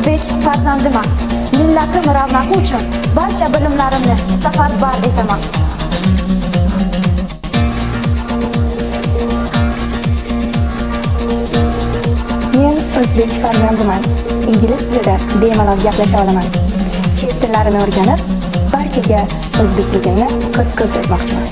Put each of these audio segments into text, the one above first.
o'zbek farzandiman. Millatim ravnaqi uchun barcha bilimlarimni safarbar etaman. Men o'zbek farzandiman. Ingliz tilida bemalol gaplasha olaman. Chet tillarini o'rganib, barchaga o'zbekligimni ko'z-ko'z etmoqchiman.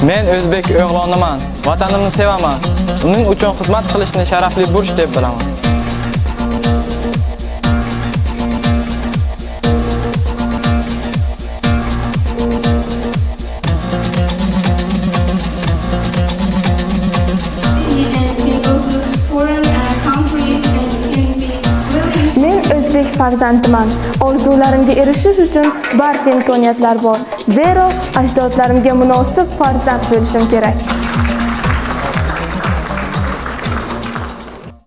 Men o'zbek o'g'loniman, vatanimni sevaman. Uning uchun xizmat qilishni sharafli burch deb bilaman. Men o'zbek farzandiman. Orzularimga erishish uchun barcha imkoniyatlar bor. Zero ajdodlarimga munosib farzand bo'lishim kerak.